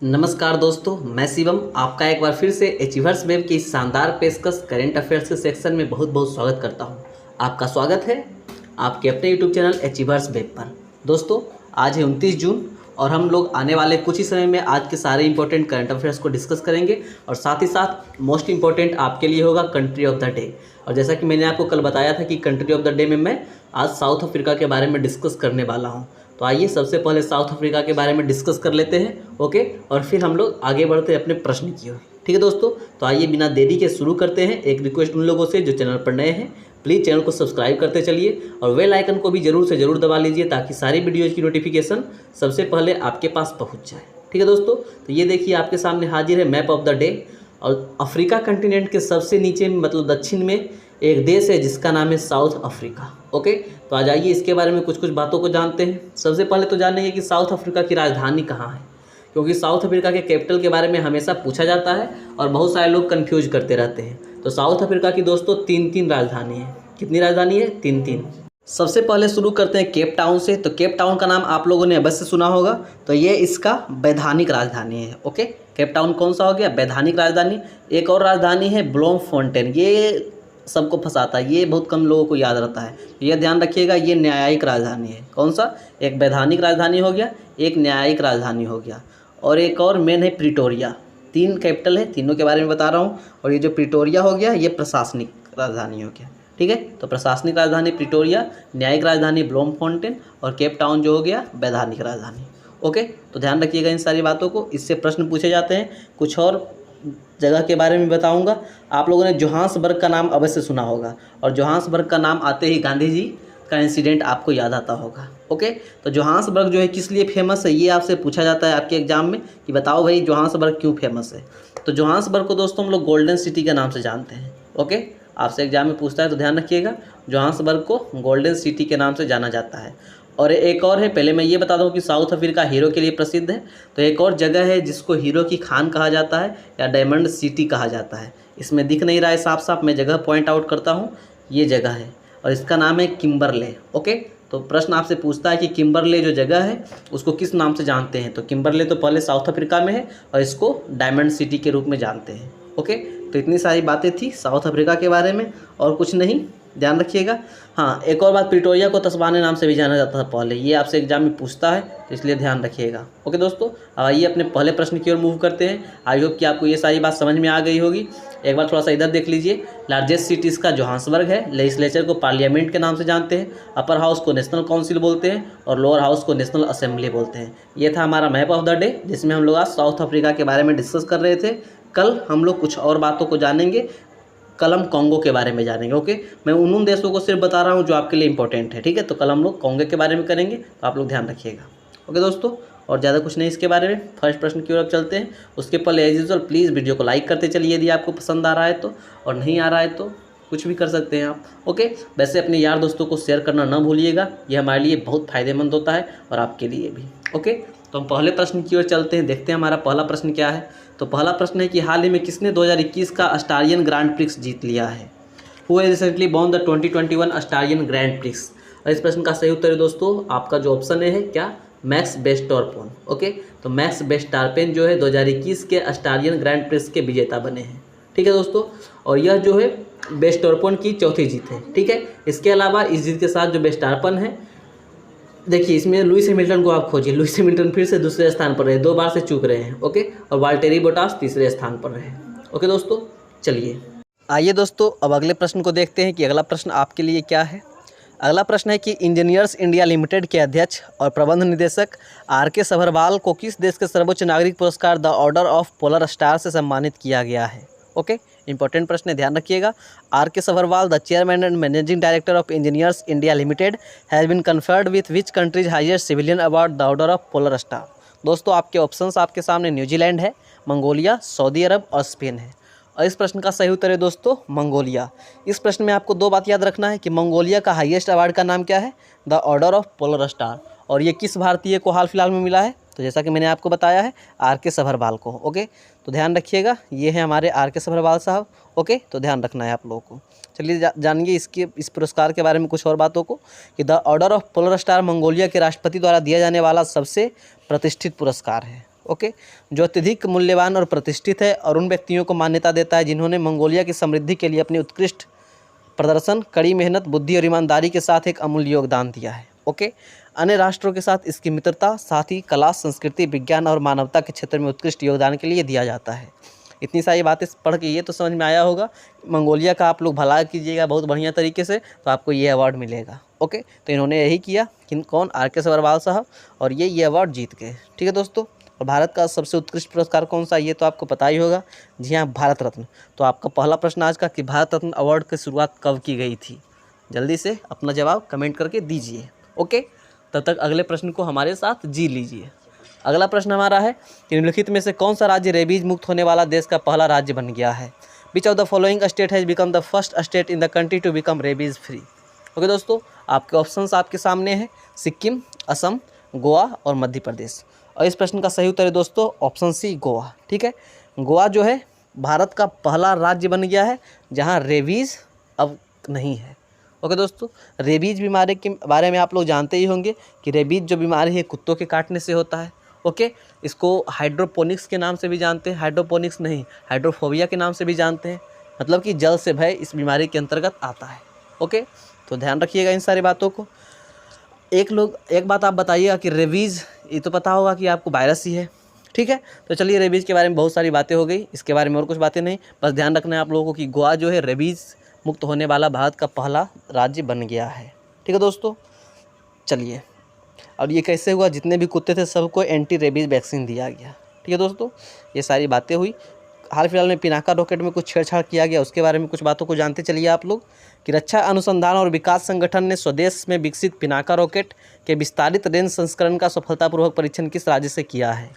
नमस्कार दोस्तों, मैं शिवम आपका एक बार फिर से अचीवर्स वेब की इस शानदार पेशकश करेंट अफेयर्स के सेक्शन में बहुत बहुत स्वागत करता हूं। आपका स्वागत है आपके अपने यूट्यूब चैनल अचीवर्स वेब पर। दोस्तों, आज है 29 जून और हम लोग आने वाले कुछ ही समय में आज के सारे इंपॉर्टेंट करंट अफेयर्स को डिस्कस करेंगे और साथ ही साथ मोस्ट इंपॉर्टेंट आपके लिए होगा कंट्री ऑफ द डे। और जैसा कि मैंने आपको कल बताया था कि कंट्री ऑफ द डे में मैं आज साउथ अफ्रीका के बारे में डिस्कस करने वाला हूँ। तो आइए सबसे पहले साउथ अफ्रीका के बारे में डिस्कस कर लेते हैं, ओके, और फिर हम लोग आगे बढ़ते हैं अपने प्रश्न की ओर। ठीक है दोस्तों, तो आइए बिना देरी के शुरू करते हैं। एक रिक्वेस्ट उन लोगों से जो चैनल पर नए हैं, प्लीज़ चैनल को सब्सक्राइब करते चलिए और बेल आइकन को भी जरूर से जरूर दबा लीजिए ताकि सारी वीडियोज़ की नोटिफिकेशन सबसे पहले आपके पास पहुँच जाए। ठीक है दोस्तों, तो ये देखिए आपके सामने हाजिर है मैप ऑफ द डे। और अफ्रीका कंटिनेंट के सबसे नीचे मतलब दक्षिण में एक देश है जिसका नाम है साउथ अफ्रीका। ओके, तो आ जाइए इसके बारे में कुछ कुछ बातों को जानते हैं। सबसे पहले तो जानेंगे कि साउथ अफ्रीका की राजधानी कहाँ है, क्योंकि साउथ अफ्रीका के कैपिटल के बारे में हमेशा पूछा जाता है और बहुत सारे लोग कंफ्यूज करते रहते हैं। तो साउथ अफ्रीका की दोस्तों तीन राजधानी है। कितनी राजधानी है? तीन। सबसे पहले शुरू करते हैं केप टाउन से। तो केप टाउन का नाम आप लोगों ने अवश्य सुना होगा, तो ये इसका वैधानिक राजधानी है। ओके, केप टाउन कौन सा हो गया? वैधानिक राजधानी। एक और राजधानी है ब्लोमफोंटेन, ये सबको फंसाता है, ये बहुत कम लोगों को याद रहता है, तो यह ध्यान रखिएगा, ये न्यायिक राजधानी है। कौन सा? एक वैधानिक राजधानी हो गया, एक न्यायिक राजधानी हो गया, और एक और मेन है प्रिटोरिया। तीन कैपिटल है, तीनों के बारे में बता रहा हूँ। और ये जो प्रिटोरिया हो गया ये प्रशासनिक राजधानी हो गया। ठीक है, तो प्रशासनिक राजधानी प्रिटोरिया, न्यायिक राजधानी ब्लोमफोंटेन और केप टाउन जो हो गया वैधानिक राजधानी। ओके, तो ध्यान रखिएगा इन सारी बातों को, इससे प्रश्न पूछे जाते हैं। कुछ और जगह के बारे में बताऊंगा। आप लोगों ने जोहान्सबर्ग का नाम अवश्य सुना होगा, और जोहान्सबर्ग का नाम आते ही गांधी जी का इंसिडेंट आपको याद आता होगा। ओके, तो जोहान्सबर्ग जो है किस लिए फेमस है, ये आपसे पूछा जाता है आपके एग्जाम में कि बताओ भाई जोहान्सबर्ग क्यों फेमस है। तो जोहान्सबर्ग को दोस्तों हम लोग गोल्डन सिटी के नाम से जानते हैं। ओके, आपसे एग्जाम में पूछता है तो ध्यान रखिएगा, जोहान्सबर्ग को गोल्डन सिटी के नाम से जाना जाता है। और एक और है, पहले मैं ये बता दूं कि साउथ अफ्रीका हीरो के लिए प्रसिद्ध है, तो एक और जगह है जिसको हीरो की खान कहा जाता है या डायमंड सिटी कहा जाता है। इसमें दिख नहीं रहा है साफ साफ, मैं जगह पॉइंट आउट करता हूँ, ये जगह है और इसका नाम है किम्बरले। ओके, तो प्रश्न आपसे पूछता है कि किम्बरले जो जगह है उसको किस नाम से जानते हैं, तो किम्बरले तो पहले साउथ अफ्रीका में है और इसको डायमंड सिटी के रूप में जानते हैं। ओके, तो इतनी सारी बातें थी साउथ अफ्रीका के बारे में और कुछ नहीं, ध्यान रखिएगा। हाँ, एक और बात, प्रिटोरिया को तस्वाने नाम से भी जाना जाता था पहले, ये आपसे एग्जाम में पूछता है तो इसलिए ध्यान रखिएगा। ओके दोस्तों, अब आइए अपने पहले प्रश्न की ओर मूव करते हैं। आई होप कि आपको ये सारी बात समझ में आ गई होगी। एक बार थोड़ा सा इधर देख लीजिए। लार्जेस्ट सिटी इसका जोहान्सबर्ग है। लेजिस्लेचर को पार्लियामेंट के नाम से जानते हैं। अपर हाउस को नेशनल काउंसिल बोलते हैं और लोअर हाउस को नेशनल असेंबली बोलते हैं। ये था हमारा मैप ऑफ द डे, जिसमें हम लोग आज साउथ अफ्रीका के बारे में डिस्कस कर रहे थे। कल हम लोग कुछ और बातों को जानेंगे, कल हम कॉन्गो के बारे में जानेंगे। ओके, मैं उन देशों को सिर्फ बता रहा हूँ जो आपके लिए इंपॉर्टेंट है। ठीक है, तो कल हम लोग कॉन्गो के बारे में करेंगे, तो आप लोग ध्यान रखिएगा। ओके दोस्तों, और ज़्यादा कुछ नहीं इसके बारे में। फर्स्ट प्रश्न की ओर चलते हैं। उसके पहले एज यूजुअल प्लीज़ वीडियो को लाइक करते चलिए यदि आपको पसंद आ रहा है तो, और नहीं आ रहा है तो कुछ भी कर सकते हैं आप। ओके, वैसे अपने यार दोस्तों को शेयर करना ना भूलिएगा, ये हमारे लिए बहुत फ़ायदेमंद होता है और आपके लिए भी। ओके, तो हम पहले प्रश्न की ओर चलते हैं, देखते हैं हमारा पहला प्रश्न क्या है। तो पहला प्रश्न है कि हाल ही में किसने 2021 का ऑस्ट्रेलियन ग्रैंड प्रिक्स जीत लिया है। Who has recently won the 2021 Australian grand prix. और इस प्रश्न का सही उत्तर है दोस्तों आपका जो ऑप्शन है क्या, मैक्स वेस्टरपेन। ओके, तो मैक्स वेस्टरपेन जो है 2021 के ऑस्ट्रेलियन ग्रैंड प्रिक्स के विजेता बने हैं। ठीक है दोस्तों, और यह जो है वेस्टरपेन की चौथी जीत है। ठीक है, इसके अलावा इस जीत के साथ जो वेस्टरपेन है, देखिए इसमें लुइस हैमिल्टन को आप खोजिए, लुइस हैमिल्टन फिर से दूसरे स्थान पर रहे, 2 बार से चूक रहे हैं। ओके, और वाल्टेरी बोटास तीसरे स्थान पर रहे। ओके दोस्तों, चलिए आइए दोस्तों अब अगले प्रश्न को देखते हैं कि अगला प्रश्न आपके लिए क्या है। अगला प्रश्न है कि इंजीनियर्स इंडिया लिमिटेड के अध्यक्ष और प्रबंध निदेशक आर.के. सभरवाल को किस देश के सर्वोच्च नागरिक पुरस्कार the Order of Polar star से सम्मानित किया गया है। ओके, इंपॉर्टेंट प्रश्न है, ध्यान रखिएगा। R K. Sabharwal the chairman and managing director of Engineers India Limited has been conferred with which country's highest civilian award the Order of Polar Star. दोस्तों आपके ऑप्शंस आपके सामने न्यूजीलैंड है, मंगोलिया, सऊदी अरब और स्पेन है। और इस प्रश्न का सही उत्तर है दोस्तों मंगोलिया। इस प्रश्न में आपको 2 बात याद रखना है कि मंगोलिया का हाईएस्ट अवार्ड का नाम क्या है, the Order of Polar star, और ये किस भारतीय को हाल फिलहाल में मिला है, तो जैसा कि मैंने आपको बताया है आर.के. सभरवाल को। ओके, तो ध्यान रखिएगा, ये है हमारे आर.के. सभरवाल साहब। ओके, तो ध्यान रखना है आप लोगों को। चलिए जानिए इस पुरस्कार के बारे में कुछ और बातों को कि the Order of Polar star Mongolia के राष्ट्रपति द्वारा दिया जाने वाला सबसे प्रतिष्ठित पुरस्कार है। ओके, जो अत्यधिक मूल्यवान और प्रतिष्ठित है और उन व्यक्तियों को मान्यता देता है जिन्होंने मंगोलिया की समृद्धि के लिए अपनी उत्कृष्ट प्रदर्शन, कड़ी मेहनत, बुद्धि और ईमानदारी के साथ एक अमूल्य योगदान दिया है। ओके, अन्य राष्ट्रों के साथ इसकी मित्रता, साथ ही कला, संस्कृति, विज्ञान और मानवता के क्षेत्र में उत्कृष्ट योगदान के लिए दिया जाता है। इतनी सारी बातें पढ़ के ये तो समझ में आया होगा, मंगोलिया का आप लोग भला कीजिएगा बहुत बढ़िया तरीके से तो आपको ये अवार्ड मिलेगा। ओके, तो इन्होंने यही किया, कौन, आर.के. सब्रवाल साहब, और ये अवार्ड जीत गए। ठीक है दोस्तों, और भारत का सबसे उत्कृष्ट पुरस्कार कौन सा, ये तो आपको पता ही होगा, जी हाँ, भारत रत्न। तो आपका पहला प्रश्न आज का कि भारत रत्न अवार्ड की शुरुआत कब की गई थी, जल्दी से अपना जवाब कमेंट करके दीजिए। ओके, तब तक अगले प्रश्न को हमारे साथ जी लीजिए। अगला प्रश्न हमारा है कि निम्नलिखित में से कौन सा राज्य रेबीज मुक्त होने वाला देश का पहला राज्य बन गया है। Which of the following state has become the first state in the country to become rabies free. Okay दोस्तों, आपके ऑप्शंस आपके सामने हैं, सिक्किम, असम, गोवा और मध्य प्रदेश। और इस प्रश्न का सही उत्तर है दोस्तों ऑप्शन सी, गोवा। ठीक है, गोवा जो है भारत का पहला राज्य बन गया है जहाँ रेबीज अब नहीं है। ओके दोस्तों, रेबीज बीमारी के बारे में आप लोग जानते ही होंगे कि रेबीज जो बीमारी है कुत्तों के काटने से होता है। ओके, इसको हाइड्रोपोनिक्स के नाम से भी जानते हैं, हाइड्रोपोनिक्स नहीं, हाइड्रोफोबिया के नाम से भी जानते हैं, मतलब कि जल से भय इस बीमारी के अंतर्गत आता है। ओके, तो ध्यान रखिएगा इन सारी बातों को। एक बात आप बताइएगा कि रेबीज़, ये तो पता होगा कि आपको वायरस ही है। ठीक है, तो चलिए रेबीज़ के बारे में बहुत सारी बातें हो गई, इसके बारे में और कुछ बातें नहीं, बस ध्यान रखना है आप लोगों को कि गोवा जो है रेबीज़ मुक्त होने वाला भारत का पहला राज्य बन गया है। ठीक है दोस्तों, चलिए, और ये कैसे हुआ, जितने भी कुत्ते थे सबको एंटी रेबीज़ वैक्सीन दिया गया। ठीक है दोस्तों, ये सारी बातें हुई। हाल फिलहाल में पिनाका रॉकेट में कुछ छेड़छाड़ किया गया, उसके बारे में कुछ बातों को जानते चलिए आप लोग कि रक्षा अनुसंधान और विकास संगठन ने स्वदेश में विकसित पिनाका रॉकेट के विस्तारित रेंज संस्करण का सफलतापूर्वक परीक्षण किस राज्य से किया है।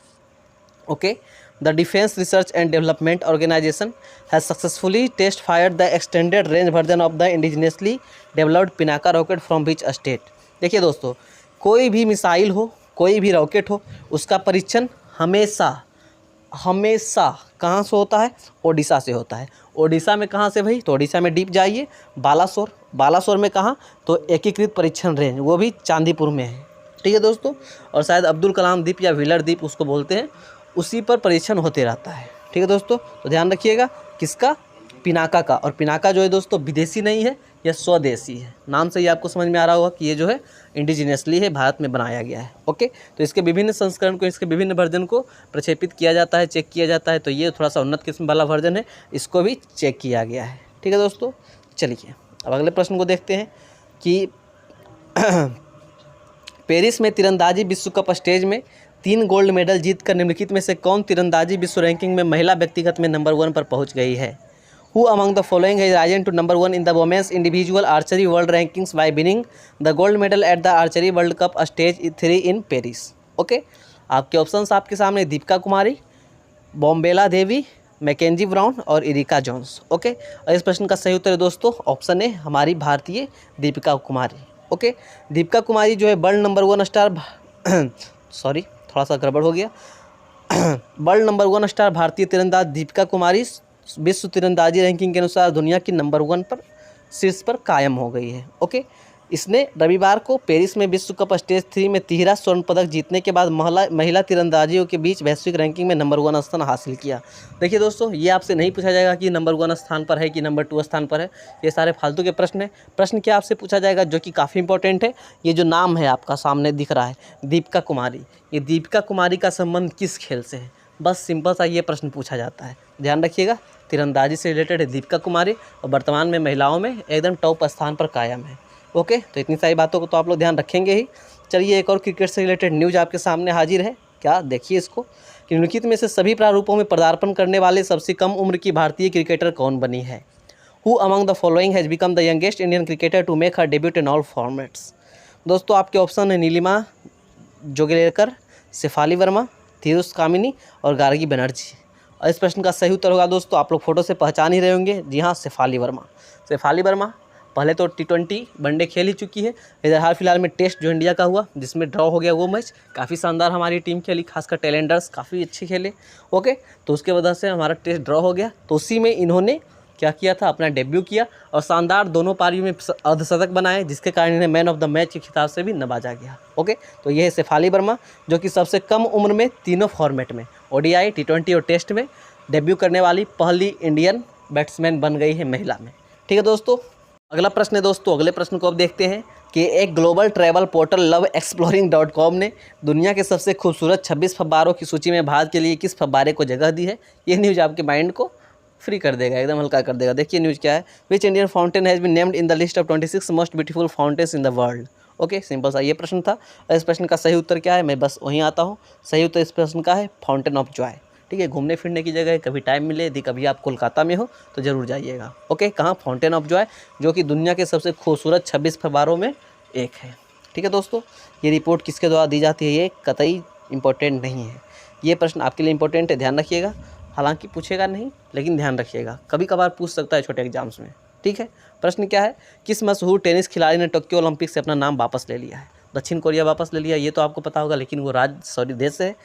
Okay, the Defence Research and Development Organisation has successfully test fired the extended range version of the indigenously developed Pinaka rocket from which state. देखिए दोस्तों, कोई भी मिसाइल हो, कोई भी रॉकेट हो, उसका परीक्षण हमेशा कहाँ से होता है, ओडिशा से होता है। ओडिशा में कहाँ से भाई, तो ओडिशा में डीप जाइए, बालासोर में कहाँ, तो एकीकृत परीक्षण रेंज, वो भी चांदीपुर में है। ठीक है दोस्तों, और शायद अब्दुल कलाम द्वीप या व्हीलर द्वीप उसको बोलते हैं, उसी पर परीक्षण होते रहता है। ठीक है दोस्तों, तो ध्यान रखिएगा किसका, पिनाका का। और पिनाका जो है दोस्तों विदेशी नहीं है, यह स्वदेशी है। नाम से ही आपको समझ में आ रहा होगा कि ये जो है इंडिजिनियसली है, भारत में बनाया गया है। ओके, तो इसके विभिन्न संस्करण को, इसके विभिन्न वर्जन को प्रक्षेपित किया जाता है, चेक किया जाता है। तो ये थोड़ा सा उन्नत किस्म वाला वर्जन है, इसको भी चेक किया गया है। ठीक है दोस्तों, चलिए अब अगले प्रश्न को देखते हैं कि पेरिस में तीरंदाजी विश्व कप स्टेज में 3 गोल्ड मेडल जीतकर निम्नलिखित में से कौन तीरंदाजी विश्व रैंकिंग में महिला व्यक्तिगत में नंबर 1 पर पहुंच गई है। Who among the following has risen to number 1 in the women's individual archery world rankings by winning the gold medal at the archery world cup stage 3 in Paris? Okay, आपके options आपके सामने, दीपिका कुमारी, बॉम्बेला देवी, McKenzie brown और Erica Johns. Okay, और इस प्रश्न का सही उत्तर है दोस्तों ऑप्शन है, हमारी भारतीय दीपिका कुमारी। ओके, दीपिका कुमारी जो है वर्ल्ड नंबर 1 स्टार सॉरी थोड़ा सा गड़बड़ हो गया वर्ल्ड नंबर 1 स्टार भारतीय तीरंदाज दीपिका कुमारी विश्व तीरंदाजी रैंकिंग के अनुसार दुनिया की नंबर 1 पर शीर्ष पर कायम हो गई है। ओके, इसने रविवार को पेरिस में विश्व कप स्टेज 3 में तिहरा स्वर्ण पदक जीतने के बाद महिला तीरंदाजियों के बीच वैश्विक रैंकिंग में नंबर 1 स्थान हासिल किया। देखिए दोस्तों, ये आपसे नहीं पूछा जाएगा कि नंबर 1 स्थान पर है कि नंबर 2 स्थान पर है, ये सारे फालतू के प्रश्न हैं। प्रश्न क्या आपसे पूछा जाएगा जो कि काफ़ी इंपॉर्टेंट है, ये जो नाम है आपका सामने दिख रहा है दीपिका कुमारी, ये दीपिका कुमारी का संबंध किस खेल से है, बस सिंपल सा ये प्रश्न पूछा जाता है। ध्यान रखिएगा, तीरंदाजी से रिलेटेड है दीपिका कुमारी और वर्तमान में महिलाओं में एकदम टॉप स्थान पर कायम है। ओके, तो इतनी सारी बातों को तो आप लोग ध्यान रखेंगे ही। चलिए एक और क्रिकेट से रिलेटेड न्यूज़ आपके सामने हाजिर है, क्या देखिए इसको कि निम्नलिखित में से सभी प्रारूपों में पदार्पण करने वाले सबसे कम उम्र की भारतीय क्रिकेटर कौन बनी है। Who among the following has become the youngest Indian cricketer to make her debut in all formats. दोस्तों आपके ऑप्शन है नीलिमा जोगलेकर, शेफाली वर्मा, धीरुज कामिनी और गार्गी बनर्जी। और इस प्रश्न का सही उत्तर होगा दोस्तों, आप लोग फोटो से पहचान ही रहे होंगे, जी हाँ शेफाली वर्मा। शेफाली वर्मा पहले तो T20 वनडे खेल ही चुकी है, इधर हाल फिलहाल में टेस्ट जो इंडिया का हुआ जिसमें ड्रॉ हो गया वो मैच, काफ़ी शानदार हमारी टीम खेली, खासकर टैलेंडर्स काफ़ी अच्छे खेले। ओके, तो उसके वजह से हमारा टेस्ट ड्रॉ हो गया, तो उसी में इन्होंने क्या किया था, अपना डेब्यू किया और शानदार दोनों पारियों में अर्धशतक बनाए, जिसके कारण इन्हें मैन ऑफ द मैच के खिताब से भी नवाजा गया। ओके, तो ये है शेफाली वर्मा, जो कि सबसे कम उम्र में तीनों फॉर्मेट में ODI, T20 और टेस्ट में डेब्यू करने वाली पहली इंडियन बैट्समैन बन गई है महिला में। ठीक है दोस्तों, अगला प्रश्न है दोस्तों, अगले प्रश्न को अब देखते हैं कि एक ग्लोबल ट्रैवल पोर्टल loveexploring.com ने दुनिया के सबसे खूबसूरत 26 फव्वारों की सूची में भारत के लिए किस फव्वारे को जगह दी है। ये न्यूज़ आपके माइंड को फ्री कर देगा, एकदम हल्का कर देगा। देखिए न्यूज़ क्या है, which Indian fountain has been named in the list of 26 most beautiful fountains in the world. Okay, simple सा ये प्रश्न था। इस प्रश्न का सही उत्तर क्या है, मैं बस वहीं आता हूँ। सही उत्तर इस प्रश्न का है फाउंटेन ऑफ जॉय। ठीक है, घूमने फिरने की जगह है, कभी टाइम मिले, यदि कभी आप कोलकाता में हो तो ज़रूर जाइएगा। ओके, कहाँ, फाउंटेन ऑफ जॉय, जो कि दुनिया के सबसे खूबसूरत 26 फव्वारों में एक है। ठीक है दोस्तों, ये रिपोर्ट किसके द्वारा दी जाती है, ये कतई इंपॉर्टेंट नहीं है। ये प्रश्न आपके लिए इंपॉर्टेंट है, ध्यान रखिएगा। हालांकि पूछेगा नहीं, लेकिन ध्यान रखिएगा, कभी कभार पूछ सकता है छोटे एग्जाम्स में। ठीक है, प्रश्न क्या है, किस मशहूर टेनिस खिलाड़ी ने टोक्यो ओलंपिक से अपना नाम वापस ले लिया है। दक्षिण कोरिया वापस ले लिया, ये तो आपको पता होगा, लेकिन वो देश है।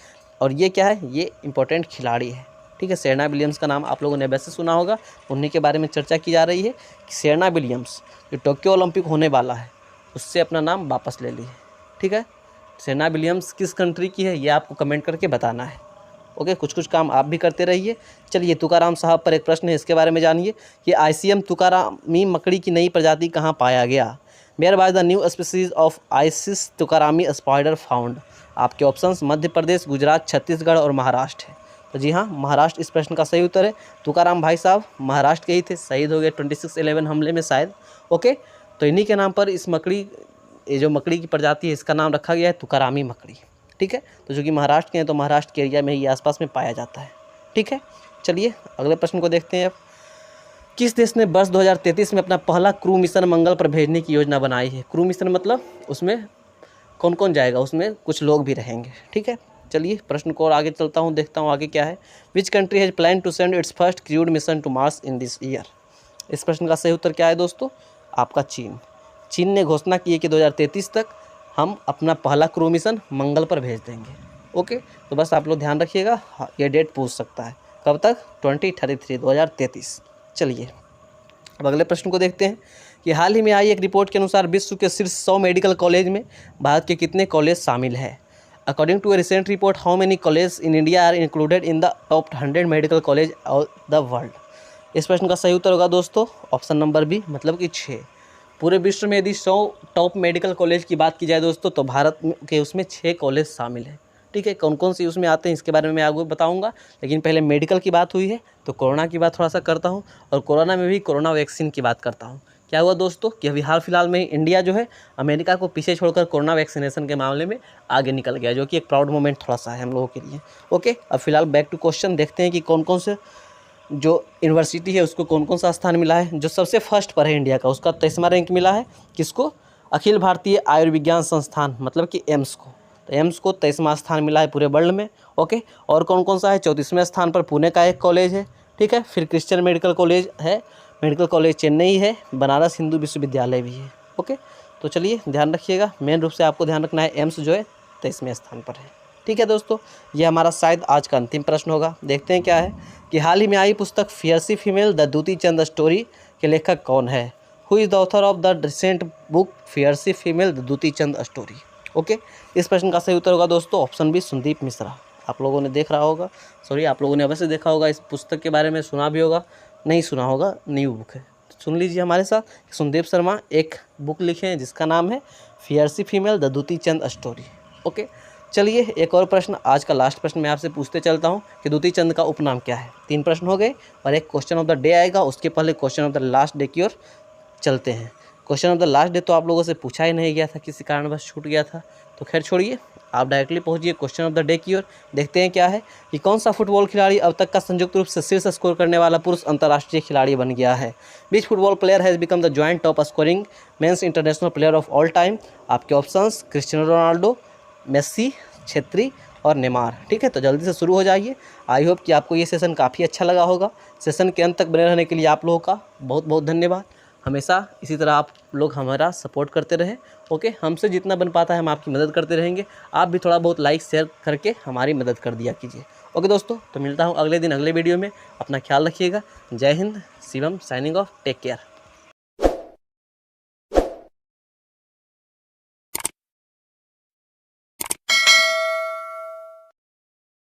और ये क्या है, ये इंपॉर्टेंट खिलाड़ी है। ठीक है, सेरेना विलियम्स का नाम आप लोगों ने वैसे सुना होगा, उन्हीं के बारे में चर्चा की जा रही है कि सेरेना विलियम्स जो टोक्यो ओलंपिक होने वाला है उससे अपना नाम वापस ले ली है। ठीक है, सेरेना विलियम्स किस कंट्री की है, ये आपको कमेंट करके बताना है। ओके, कुछ कुछ काम आप भी करते रहिए। चलिए, तुकाराम साहब पर एक प्रश्न है, इसके बारे में जानिए कि ICM तुकारामी मकड़ी की नई प्रजाति कहाँ पाया गया। Where by the new species of Icius tukarami spider found. आपके ऑप्शंस मध्य प्रदेश, गुजरात, छत्तीसगढ़ और महाराष्ट्र है। तो जी हाँ, महाराष्ट्र इस प्रश्न का सही उत्तर है। तुकाराम भाई साहब महाराष्ट्र के ही थे, शहीद हो गए 26/11 हमले में शायद। ओके, तो इन्हीं के नाम पर इस मकड़ी, ये जो मकड़ी की प्रजाति है, इसका नाम रखा गया है तुकारामी मकड़ी। ठीक है, तो जो कि महाराष्ट्र के हैं, तो महाराष्ट्र के एरिया में ही आसपास में पाया जाता है। ठीक है, चलिए अगले प्रश्न को देखते हैं अब। किस देश ने वर्ष 2033 में अपना पहला क्रू मिशन मंगल पर भेजने की योजना बनाई है। क्रू मिशन मतलब उसमें कौन कौन जाएगा, उसमें कुछ लोग भी रहेंगे। ठीक है, चलिए प्रश्न को और आगे चलता हूँ, देखता हूँ आगे क्या है। Which country has plan to send its first crewed mission to Mars in this year. इस प्रश्न का सही उत्तर क्या है दोस्तों, आपका चीन। चीन ने घोषणा की है कि 2033 तक हम अपना पहला क्रू मिशन मंगल पर भेज देंगे। ओके, तो बस आप लोग ध्यान रखिएगा, ये डेट पूछ सकता है कब तक, 2033। चलिए अब अगले प्रश्न को देखते हैं कि हाल ही में आई एक रिपोर्ट के अनुसार विश्व के शीर्ष 100 मेडिकल कॉलेज में भारत के कितने कॉलेज शामिल है। According to a recent report, how many college in India are included in the top 100 medical college of the world. इस प्रश्न का सही उत्तर होगा दोस्तों ऑप्शन नंबर बी, मतलब कि 6। पूरे विश्व में यदि 100 टॉप मेडिकल कॉलेज की बात की जाए दोस्तों, तो भारत के उसमें 6 कॉलेज शामिल हैं। ठीक है, कौन कौन सी उसमें आते हैं इसके बारे में मैं आगे बताऊंगा, लेकिन पहले मेडिकल की बात हुई है तो कोरोना की बात थोड़ा सा करता हूं, और कोरोना में भी कोरोना वैक्सीन की बात करता हूं। क्या हुआ दोस्तों कि अभी हाल फिलहाल में इंडिया जो है अमेरिका को पीछे छोड़कर कोरोना वैक्सीनेशन के मामले में आगे निकल गया, जो कि एक प्राउड मोमेंट थोड़ा सा है हम लोगों के लिए। ओके, अब फिलहाल बैक टू क्वेश्चन, देखते हैं कि कौन कौन से जो यूनिवर्सिटी है उसको कौन कौन सा स्थान मिला है। जो सबसे फर्स्ट पर है इंडिया का, उसका 23वां रैंक मिला है किसको, अखिल भारतीय आयुर्विज्ञान संस्थान, मतलब कि एम्स को। तो एम्स को 23वां स्थान मिला है पूरे वर्ल्ड में। ओके, और कौन कौन सा है, 34वें स्थान पर पुणे का एक कॉलेज है। ठीक है, फिर क्रिश्चियन मेडिकल कॉलेज है, मेडिकल कॉलेज चेन्नई है, बनारस हिंदू विश्वविद्यालय भी है। ओके, तो चलिए ध्यान रखिएगा, मेन रूप से आपको ध्यान रखना है एम्स जो है 23वें स्थान पर है। ठीक है दोस्तों, ये हमारा शायद आज का अंतिम प्रश्न होगा। देखते हैं क्या है कि हाल ही में आई पुस्तक फियर्सी female the Dutee Chand story के लेखक कौन है। Who is the author of the recent book fiercely female the Dutee Chand story. Okay, इस प्रश्न का सही उत्तर होगा दोस्तों ऑप्शन बी, संदीप मिश्रा। आप लोगों ने देख रहा होगा, आप लोगों ने अवश्य देखा होगा, इस पुस्तक के बारे में सुना भी होगा, नहीं सुना होगा, न्यू बुक है। सुन लीजिए हमारे साथ, संदीप शर्मा एक बुक लिखे हैं जिसका नाम है फियर्सी female the Dutee Chand story. Okay, चलिए एक और प्रश्न, आज का लास्ट प्रश्न मैं आपसे पूछते चलता हूं कि दूती चंद का उपनाम क्या है। 3 प्रश्न हो गए और एक क्वेश्चन ऑफ द डे आएगा, उसके पहले question of the last day की ओर चलते हैं। Question of the last day तो आप लोगों से पूछा ही नहीं गया था, किसी कारणवश छूट गया था, तो खैर छोड़िए, आप डायरेक्टली पहुंचिए क्वेश्चन ऑफ द डे की ओर। देखते हैं क्या है कि कौन सा फुटबॉल खिलाड़ी अब तक का संयुक्त रूप से शीर्ष स्कोर करने वाला पुरुष अंतर्राष्ट्रीय खिलाड़ी बन गया है। Which football player has become the joint top scoring men's international player of all time. आपके options Cristiano Ronaldo, Messi, Chhetri और नेमार। ठीक है, तो जल्दी से शुरू हो जाइए। आई होप कि आपको ये सेशन काफ़ी अच्छा लगा होगा। सेशन के अंत तक बने रहने के लिए आप लोगों का बहुत बहुत धन्यवाद। हमेशा इसी तरह आप लोग हमारा सपोर्ट करते रहें। ओके, हमसे जितना बन पाता है हम आपकी मदद करते रहेंगे। आप भी थोड़ा बहुत लाइक शेयर करके हमारी मदद कर दिया कीजिए। ओके दोस्तों, तो मिलता हूँ अगले दिन अगले वीडियो में। अपना ख्याल रखिएगा। जय हिंद। Shivam signing off. Take care.